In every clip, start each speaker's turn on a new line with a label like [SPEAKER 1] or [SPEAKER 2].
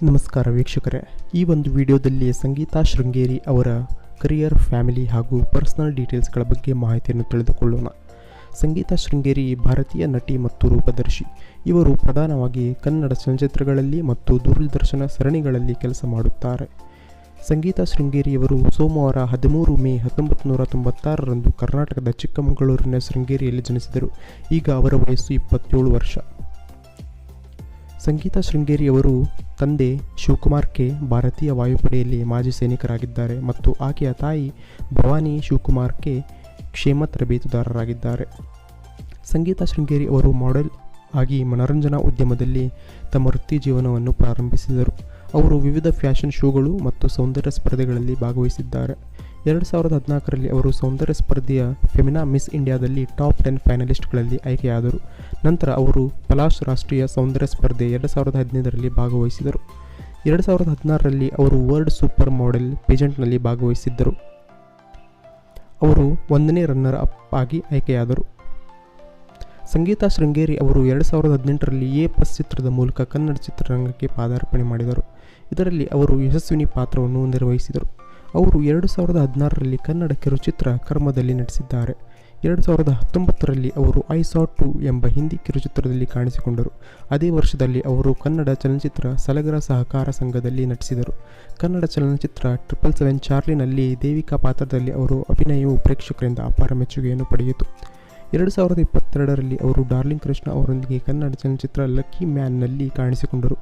[SPEAKER 1] ನಮಸ್ಕಾರ ವೀಕ್ಷಕರೇ, ಈ ಒಂದು ವಿಡಿಯೋದಲ್ಲಿ ಸಂಗೀತಾ ಶೃಂಗೇರಿ ಅವರ ಕರಿಯರ್, ಫ್ಯಾಮಿಲಿ ಹಾಗೂ ಪರ್ಸನಲ್ ಡೀಟೇಲ್ಸ್ಗಳ ಬಗ್ಗೆ ಮಾಹಿತಿಯನ್ನು ತಿಳಿದುಕೊಳ್ಳೋಣ. ಸಂಗೀತಾ ಶೃಂಗೇರಿ ಭಾರತೀಯ ನಟಿ ಮತ್ತು ರೂಪದರ್ಶಿ. ಇವರು ಪ್ರಧಾನವಾಗಿ ಕನ್ನಡ ಚಲನಚಿತ್ರಗಳಲ್ಲಿ ಮತ್ತು ದೂರದರ್ಶನ ಸರಣಿಗಳಲ್ಲಿ ಕೆಲಸ ಮಾಡುತ್ತಾರೆ. ಸಂಗೀತಾ ಶೃಂಗೇರಿಯವರು ಸೋಮವಾರ 13 ಮೇ 1996ರಂದು ಕರ್ನಾಟಕದ ಚಿಕ್ಕಮಗಳೂರಿನ ಶೃಂಗೇರಿಯಲ್ಲಿ ಜನಿಸಿದರು. ಈಗ ಅವರ ವಯಸ್ಸು 27 ವರ್ಷ. ಸಂಗೀತಾ ಶೃಂಗೇರಿಯವರು ತಂದೆ ಶಿವಕುಮಾರ್ ಕೆ ಭಾರತೀಯ ವಾಯುಪಡೆಯಲ್ಲಿ ಮಾಜಿ ಸೈನಿಕರಾಗಿದ್ದಾರೆ ಮತ್ತು ಆಕೆಯ ತಾಯಿ ಭವಾನಿ ಶಿವಕುಮಾರ್ ಕೆ ಕ್ಷೇಮ ತರಬೇತುದಾರರಾಗಿದ್ದಾರೆ. ಸಂಗೀತಾ ಶೃಂಗೇರಿ ಅವರು ಮಾಡೆಲ್ ಆಗಿ ಮನರಂಜನಾ ಉದ್ಯಮದಲ್ಲಿ ತಮ್ಮ ವೃತ್ತಿ ಜೀವನವನ್ನು ಪ್ರಾರಂಭಿಸಿದರು. ಅವರು ವಿವಿಧ ಫ್ಯಾಷನ್ ಶೋಗಳು ಮತ್ತು ಸೌಂದರ್ಯ ಸ್ಪರ್ಧೆಗಳಲ್ಲಿ ಭಾಗವಹಿಸಿದ್ದಾರೆ. 2014ರಲ್ಲಿ ಅವರು ಸೌಂದರ್ಯ ಸ್ಪರ್ಧೆಯ ಫೆಮಿನಾ ಮಿಸ್ ಇಂಡಿಯಾದಲ್ಲಿ ಟಾಪ್ 10 ಫೈನಲಿಸ್ಟ್ಗಳಲ್ಲಿ ಆಯ್ಕೆಯಾದರು. ನಂತರ ಅವರು ಪಲಾಶ್ ರಾಷ್ಟ್ರೀಯ ಸೌಂದರ್ಯ ಸ್ಪರ್ಧೆ 2015ರಲ್ಲಿ ಭಾಗವಹಿಸಿದರು. 2016ರಲ್ಲಿ ಅವರು ವರ್ಲ್ಡ್ ಸೂಪರ್ ಮಾಡೆಲ್ ಪೇಜೆಂಟ್ನಲ್ಲಿ ಭಾಗವಹಿಸಿದ್ದರು. ಅವರು 1ನೇ ರನ್ನರ್ ಅಪ್ ಆಗಿ ಆಯ್ಕೆಯಾದರು. ಸಂಗೀತಾ ಶೃಂಗೇರಿ ಅವರು 2018ರಲ್ಲಿ ಎ+ ಚಿತ್ರದ ಮೂಲಕ ಕನ್ನಡ ಚಿತ್ರರಂಗಕ್ಕೆ ಪಾದಾರ್ಪಣೆ ಮಾಡಿದರು. ಇದರಲ್ಲಿ ಅವರು ಯಶಸ್ವಿನಿ ಪಾತ್ರವನ್ನು ನಿರ್ವಹಿಸಿದರು. ಅವರು 2016ರಲ್ಲಿ ಕನ್ನಡ ಕಿರುಚಿತ್ರ ಕರ್ಮದಲ್ಲಿ ನಟಿಸಿದ್ದಾರೆ. 2019ರಲ್ಲಿ ಅವರು ಐ ಸಾ 2 ಎಂಬ ಹಿಂದಿ ಕಿರುಚಿತ್ರದಲ್ಲಿ ಕಾಣಿಸಿಕೊಂಡರು. ಅದೇ ವರ್ಷದಲ್ಲಿ ಅವರು ಕನ್ನಡ ಚಲನಚಿತ್ರ ಸಲಗರ ಸಹಕಾರ ಸಂಘದಲ್ಲಿ ನಟಿಸಿದರು. ಕನ್ನಡ ಚಲನಚಿತ್ರ 777 ಚಾರ್ಲಿನಲ್ಲಿ ದೇವಿಕಾ ಪಾತ್ರದಲ್ಲಿ ಅವರು ಅಭಿನಯವು ಪ್ರೇಕ್ಷಕರಿಂದ ಅಪಾರ ಮೆಚ್ಚುಗೆಯನ್ನು ಪಡೆಯಿತು. 2022ರಲ್ಲಿ ಅವರು ಡಾರ್ಲಿಂಗ್ ಕೃಷ್ಣ ಅವರೊಂದಿಗೆ ಕನ್ನಡ ಚಲನಚಿತ್ರ ಲಕ್ಕಿ ಮ್ಯಾನ್ನಲ್ಲಿ ಕಾಣಿಸಿಕೊಂಡರು.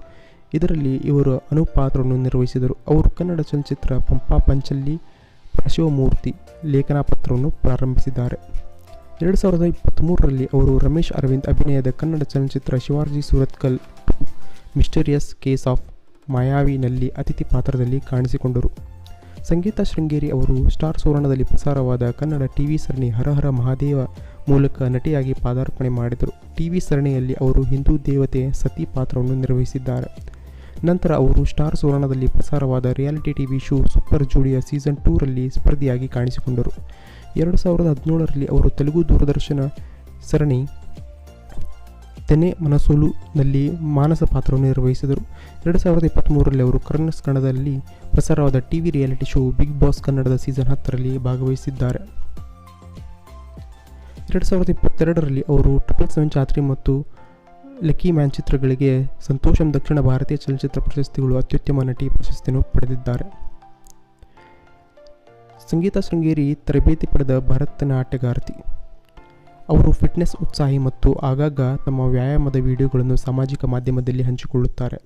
[SPEAKER 1] ಇದರಲ್ಲಿ ಇವರು ಅನೂಪ್ ಪಾತ್ರವನ್ನು ನಿರ್ವಹಿಸಿದರು. ಅವರು ಕನ್ನಡ ಚಲನಚಿತ್ರ ಪಂಪಾ ಪಂಚಲ್ಲಿ ಶಿವಮೂರ್ತಿ ಲೇಖನ ಪಾತ್ರವನ್ನು ಪ್ರಾರಂಭಿಸಿದ್ದಾರೆ. 2023ರಲ್ಲಿ ಅವರು ರಮೇಶ್ ಅರವಿಂದ್ ಅಭಿನಯದ ಕನ್ನಡ ಚಲನಚಿತ್ರ Shivaji Surathkal 2 mysterious case of ಮಾಯಾವಿನಲ್ಲಿ ಅತಿಥಿ ಪಾತ್ರದಲ್ಲಿ ಕಾಣಿಸಿಕೊಂಡರು. ಸಂಗೀತಾ ಶೃಂಗೇರಿ ಅವರು ಸ್ಟಾರ್ ಸುವರ್ಣದಲ್ಲಿ ಪ್ರಸಾರವಾದ ಕನ್ನಡ ಟಿವಿ ಸರಣಿ ಹರ ಹರ ಮಹಾದೇವ ಮೂಲಕ ನಟಿಯಾಗಿ ಪಾದಾರ್ಪಣೆ ಮಾಡಿದರು. ಟಿವಿ ಸರಣಿಯಲ್ಲಿ ಅವರು ಹಿಂದೂ ದೇವತೆ ಸತಿ ಪಾತ್ರವನ್ನು ನಿರ್ವಹಿಸಿದ್ದಾರೆ. ನಂತರ ಅವರು ಸ್ಟಾರ್ ಸುವರ್ಣದಲ್ಲಿ ಪ್ರಸಾರವಾದ ರಿಯಾಲಿಟಿ ಟಿವಿ ಶೋ ಸೂಪರ್ ಜೋಡಿಯ ಸೀಸನ್ 2ರಲ್ಲಿ ಸ್ಪರ್ಧಿಯಾಗಿ ಕಾಣಿಸಿಕೊಂಡರು. 2017ರಲ್ಲಿ ಅವರು ತೆಲುಗು ದೂರದರ್ಶನ ಸರಣಿ ತೆನೆ ಮನಸೋಲುನಲ್ಲಿ ಮಾನಸ ಪಾತ್ರವನ್ನು ನಿರ್ವಹಿಸಿದರು. 2023ರಲ್ಲಿ ಅವರು ಕನ್ನಡದಲ್ಲಿ ಪ್ರಸಾರವಾದ TV reality show Bigg Boss ಕನ್ನಡದ ಸೀಸನ್ 10ರಲ್ಲಿ ಭಾಗವಹಿಸಿದ್ದಾರೆ. 2022ರಲ್ಲಿ ಅವರು 777 ಚಾತ್ರಿ ಮತ್ತು ಲಕ್ಕಿ ಮ್ಯಾನ್ ಚಿತ್ರಗಳಿಗೆ ಸಂತೋಷಂ ದಕ್ಷಿಣ ಭಾರತೀಯ ಚಲನಚಿತ್ರ ಪ್ರಶಸ್ತಿಗಳು ಅತ್ಯುತ್ತಮ ನಟಿ ಪ್ರಶಸ್ತಿಯನ್ನು ಪಡೆದಿದ್ದಾರೆ. ಸಂಗೀತಾ ಶೃಂಗೇರಿ ತರಬೇತಿ ಪಡೆದ ಭರತನಾಟ್ಯಗಾರ್ತಿ. ಅವರು ಫಿಟ್ನೆಸ್ ಉತ್ಸಾಹಿ ಮತ್ತು ಆಗಾಗ ತಮ್ಮ ವ್ಯಾಯಾಮದ ವಿಡಿಯೋಗಳನ್ನು ಸಾಮಾಜಿಕ ಮಾಧ್ಯಮದಲ್ಲಿ ಹಂಚಿಕೊಳ್ಳುತ್ತಾರೆ.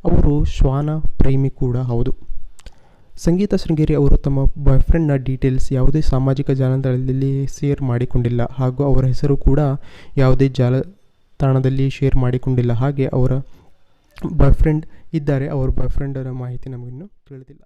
[SPEAKER 1] ಅವರು ಶ್ವಾನ ಪ್ರೇಮಿ ಕೂಡ ಹೌದು. ಸಂಗೀತಾ ಶೃಂಗೇರಿ ಅವರು ತಮ್ಮ ಬಾಯ್ಫ್ರೆಂಡ್ನ ಡೀಟೇಲ್ಸ್ ಯಾವುದೇ ಸಾಮಾಜಿಕ ಜಾಲತಾಣದಲ್ಲಿ ಶೇರ್ ಮಾಡಿಕೊಂಡಿಲ್ಲ ಹಾಗೂ ಅವರ ಹೆಸರು ಕೂಡ ಯಾವುದೇ ಜಾಲತಾಣದಲ್ಲಿ ಶೇರ್ ಮಾಡಿಕೊಂಡಿಲ್ಲ. ಹಾಗೆ ಅವರ ಬಾಯ್ಫ್ರೆಂಡ್ ಇದ್ದಾರೆ. ಅವರ ಬಾಯ್ಫ್ರೆಂಡರ ಮಾಹಿತಿ ನಮಗಿನ್ನೂ ತಿಳಿದಿಲ್ಲ.